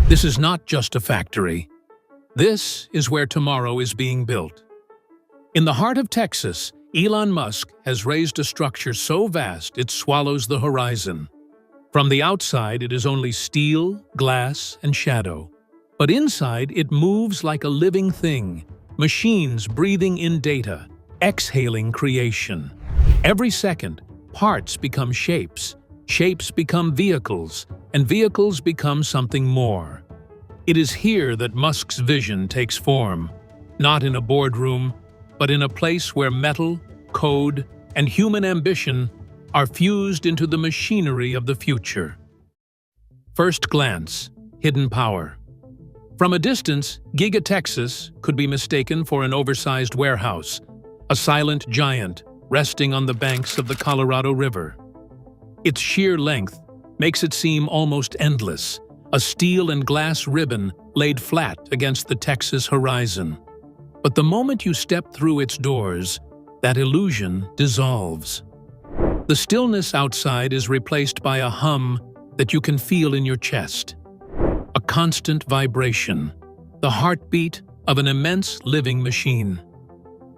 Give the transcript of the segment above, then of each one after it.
This is not just a factory. This is where tomorrow is being built. In the heart of Texas, Elon Musk has raised a structure so vast it swallows the horizon. From the outside, it is only steel, glass, and shadow. But inside, it moves like a living thing, machines breathing in data, exhaling creation. Every second, parts become shapes, shapes become vehicles, and vehicles become something more. It is here that Musk's vision takes form, not in a boardroom, but in a place where metal, code, and human ambition are fused into the machinery of the future. First glance, hidden power. From a distance, Giga Texas could be mistaken for an oversized warehouse, a silent giant resting on the banks of the Colorado River. Its sheer length makes it seem almost endless, a steel and glass ribbon laid flat against the Texas horizon. But the moment you step through its doors, that illusion dissolves. The stillness outside is replaced by a hum that you can feel in your chest. A constant vibration, the heartbeat of an immense living machine.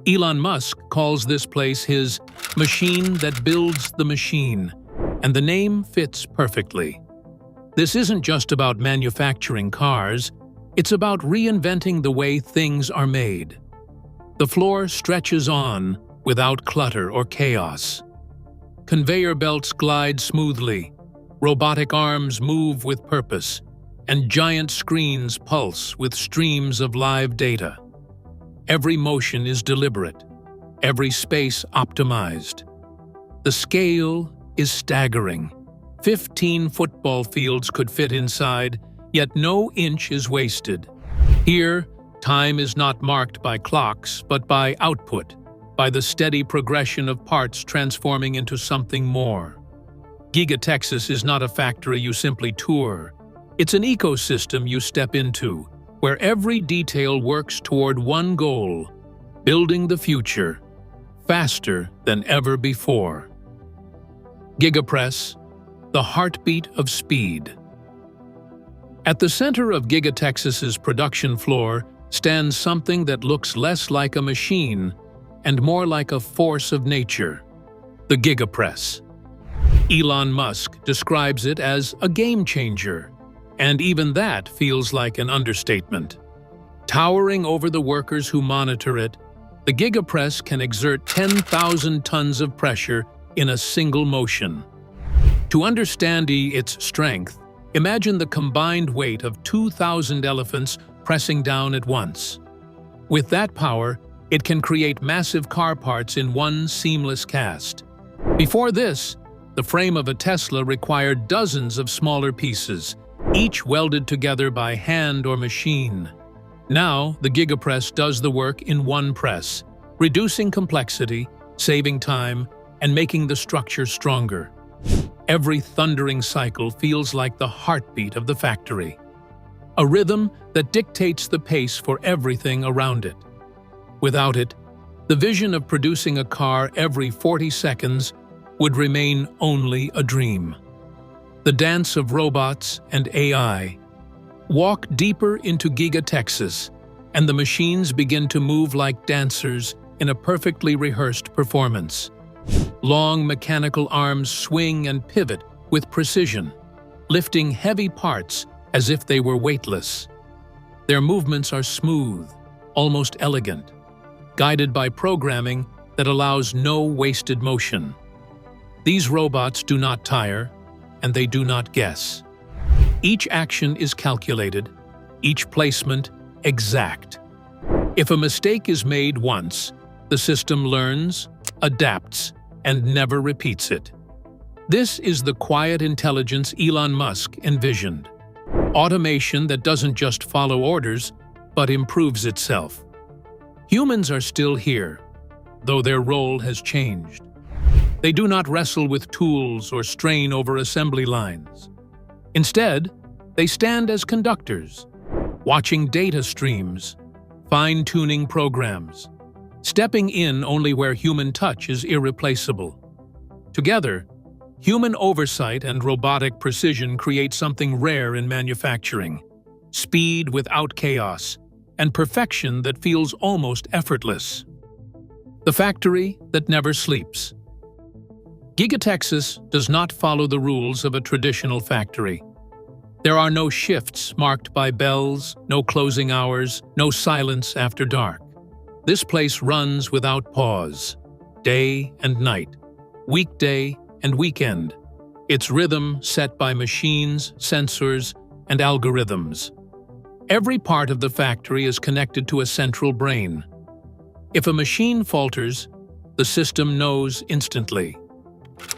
Elon Musk calls this place his machine that builds the machine, and the name fits perfectly. This isn't just about manufacturing cars, it's about reinventing the way things are made. The floor stretches on without clutter or chaos. Conveyor belts glide smoothly, robotic arms move with purpose, and giant screens pulse with streams of live data. Every motion is deliberate, every space optimized. The scale is staggering. 15 football fields could fit inside, yet no inch is wasted. Here, time is not marked by clocks, but by output, by the steady progression of parts transforming into something more. Giga Texas is not a factory you simply tour. It's an ecosystem you step into, where every detail works toward one goal: building the future, faster than ever before. Gigapress, the heartbeat of speed. At the center of Giga Texas's production floor stands something that looks less like a machine and more like a force of nature: the Gigapress. Elon Musk describes it as a game changer, and even that feels like an understatement. Towering over the workers who monitor it, the Gigapress can exert 10,000 tons of pressure in a single motion. To understand its strength, imagine the combined weight of 2,000 elephants pressing down at once. With that power, it can create massive car parts in one seamless cast. Before this, the frame of a Tesla required dozens of smaller pieces, each welded together by hand or machine. Now, the Gigapress does the work in one press, reducing complexity, saving time, and making the structure stronger. Every thundering cycle feels like the heartbeat of the factory, a rhythm that dictates the pace for everything around it. Without it, the vision of producing a car every 40 seconds would remain only a dream. The dance of robots and AI. Walk deeper into Giga Texas, and the machines begin to move like dancers in a perfectly rehearsed performance. Long mechanical arms swing and pivot with precision, lifting heavy parts as if they were weightless. Their movements are smooth, almost elegant, guided by programming that allows no wasted motion. These robots do not tire, and they do not guess. Each action is calculated, each placement exact. If a mistake is made once, the system learns, adapts, and never repeats it. This is the quiet intelligence Elon Musk envisioned. Automation that doesn't just follow orders, but improves itself. Humans are still here, though their role has changed. They do not wrestle with tools or strain over assembly lines. Instead, they stand as conductors, watching data streams, fine-tuning programs, stepping in only where human touch is irreplaceable. Together, human oversight and robotic precision create something rare in manufacturing: speed without chaos, and perfection that feels almost effortless. The factory that never sleeps. Giga Texas does not follow the rules of a traditional factory. There are no shifts marked by bells, no closing hours, no silence after dark. This place runs without pause, day and night, weekday and weekend, its rhythm set by machines, sensors, and algorithms. Every part of the factory is connected to a central brain. If a machine falters, the system knows instantly.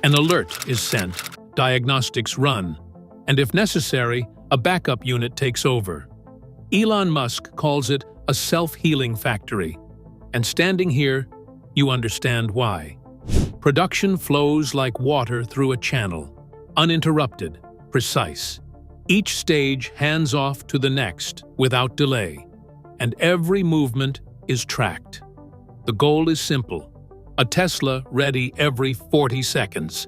An alert is sent, diagnostics run, and if necessary, a backup unit takes over. Elon Musk calls it a self-healing factory, and standing here, you understand why. Production flows like water through a channel, uninterrupted, precise. Each stage hands off to the next without delay, and every movement is tracked. The goal is simple: a Tesla ready every 40 seconds,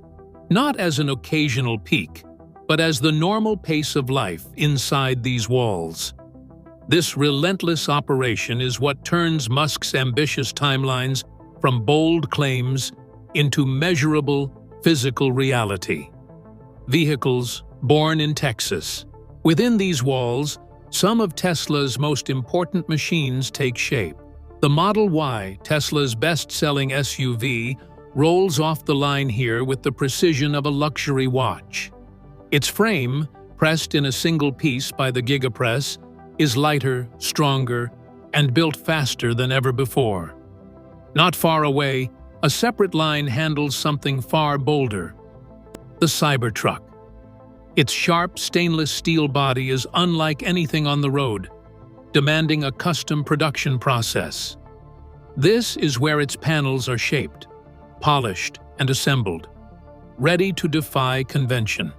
not as an occasional peak, but as the normal pace of life inside these walls. This relentless operation is what turns Musk's ambitious timelines from bold claims into measurable, physical reality. Vehicles born in Texas. Within these walls, some of Tesla's most important machines take shape. The Model Y, Tesla's best-selling SUV, rolls off the line here with the precision of a luxury watch. Its frame, pressed in a single piece by the Gigapress, is lighter, stronger, and built faster than ever before. Not far away, a separate line handles something far bolder: the Cybertruck. Its sharp stainless steel body is unlike anything on the road, demanding a custom production process. This is where its panels are shaped, polished, and assembled, ready to defy convention.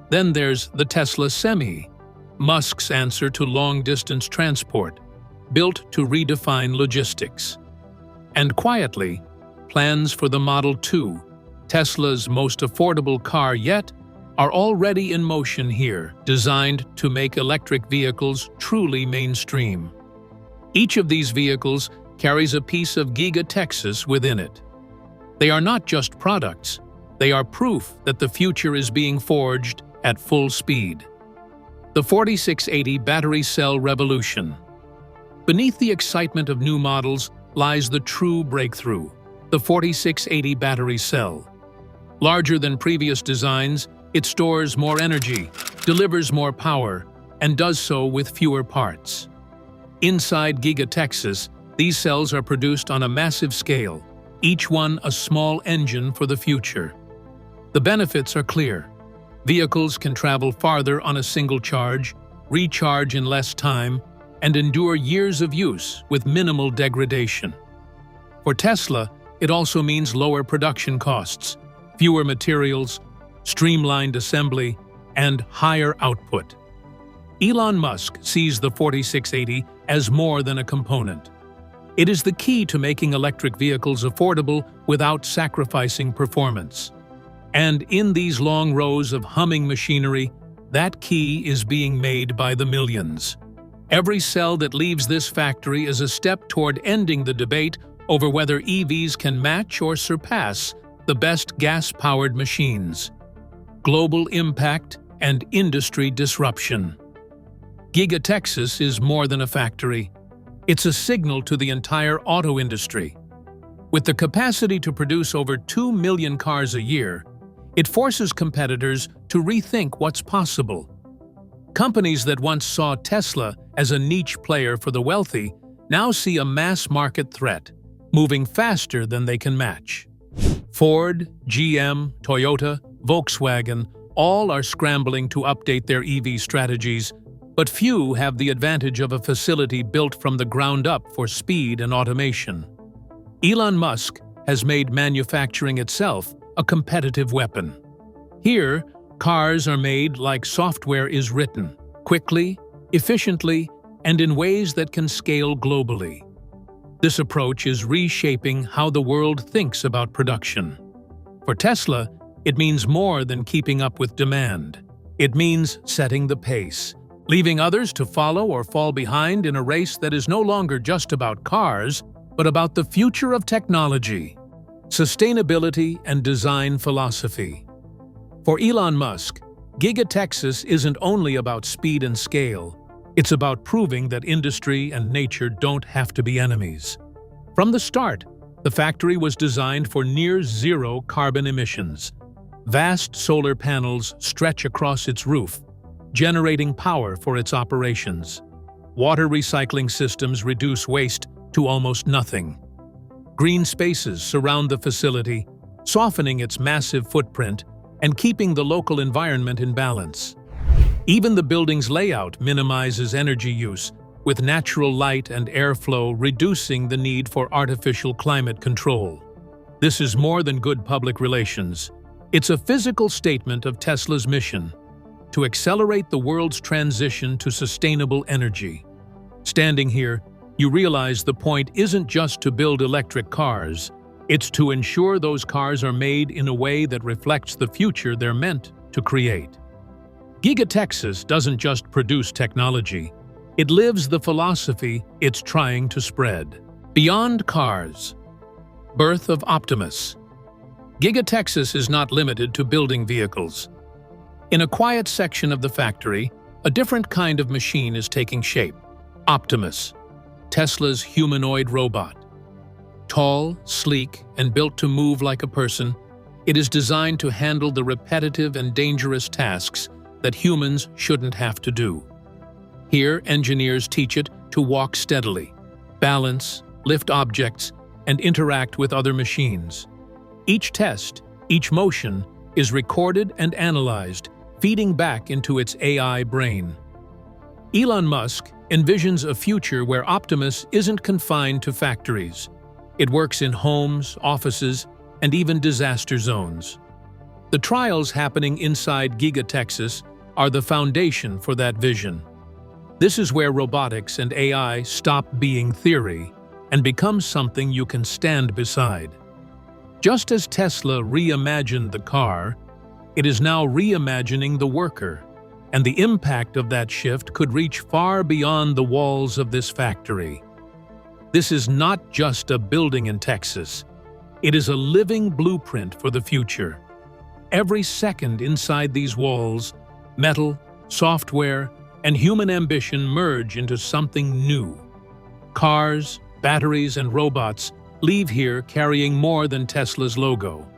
Then there's the Tesla Semi, Musk's answer to long-distance transport, built to redefine logistics. And quietly, plans for the Model 2, Tesla's most affordable car yet, are already in motion here, designed to make electric vehicles truly mainstream. Each of these vehicles carries a piece of Giga Texas within it. They are not just products, they are proof that the future is being forged at full speed. The 4680 battery cell revolution. Beneath the excitement of new models lies the true breakthrough, the 4680 battery cell. Larger than previous designs, it stores more energy, delivers more power, and does so with fewer parts. Inside Giga Texas, these cells are produced on a massive scale, each one a small engine for the future. The benefits are clear. Vehicles can travel farther on a single charge, recharge in less time, and endure years of use with minimal degradation. For Tesla, it also means lower production costs, fewer materials, streamlined assembly, and higher output. Elon Musk sees the 4680 as more than a component. It is the key to making electric vehicles affordable without sacrificing performance. And in these long rows of humming machinery, that key is being made by the millions. Every cell that leaves this factory is a step toward ending the debate over whether EVs can match or surpass the best gas-powered machines. Global impact and industry disruption. Giga Texas is more than a factory. It's a signal to the entire auto industry. With the capacity to produce over 2 million cars a year, it forces competitors to rethink what's possible. Companies that once saw Tesla as a niche player for the wealthy now see a mass-market threat, moving faster than they can match. Ford, GM, Toyota, Volkswagen, all are scrambling to update their EV strategies, but few have the advantage of a facility built from the ground up for speed and automation. Elon Musk has made manufacturing itself a competitive weapon. Here, cars are made like software is written, quickly, efficiently, and in ways that can scale globally. This approach is reshaping how the world thinks about production. For Tesla, it means more than keeping up with demand. It means setting the pace, leaving others to follow or fall behind in a race that is no longer just about cars, but about the future of technology, sustainability, and design philosophy. For Elon Musk, Giga Texas isn't only about speed and scale, it's about proving that industry and nature don't have to be enemies. From the start, the factory was designed for near-zero carbon emissions. Vast solar panels stretch across its roof, generating power for its operations. Water recycling systems reduce waste to almost nothing. Green spaces surround the facility, softening its massive footprint and keeping the local environment in balance. Even the building's layout minimizes energy use, with natural light and airflow reducing the need for artificial climate control. This is more than good public relations. It's a physical statement of Tesla's mission: to accelerate the world's transition to sustainable energy. Standing here, you realize the point isn't just to build electric cars, it's to ensure those cars are made in a way that reflects the future they're meant to create. Giga Texas doesn't just produce technology, it lives the philosophy it's trying to spread. Beyond cars. Birth of Optimus. Giga Texas is not limited to building vehicles. In a quiet section of the factory, a different kind of machine is taking shape. Optimus, Tesla's humanoid robot. Tall, sleek, and built to move like a person, it is designed to handle the repetitive and dangerous tasks that humans shouldn't have to do. Here, engineers teach it to walk steadily, balance, lift objects, and interact with other machines. Each test, each motion, is recorded and analyzed, feeding back into its AI brain. Elon Musk envisions a future where Optimus isn't confined to factories. It works in homes, offices, and even disaster zones. The trials happening inside Giga Texas are the foundation for that vision. This is where robotics and AI stop being theory and become something you can stand beside. Just as Tesla reimagined the car, it is now reimagining the worker, and the impact of that shift could reach far beyond the walls of this factory. This is not just a building in Texas. It is a living blueprint for the future. Every second inside these walls, metal, software, and human ambition merge into something new. Cars, batteries, and robots leave here carrying more than Tesla's logo.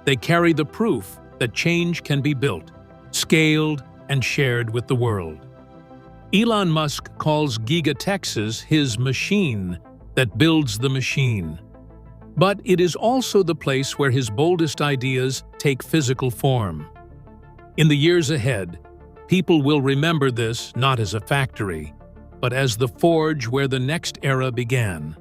They carry the proof that change can be built, scaled, and shared with the world. Elon Musk calls Giga Texas his machine that builds the machine. But it is also the place where his boldest ideas take physical form. In the years ahead, people will remember this not as a factory, but as the forge where the next era began.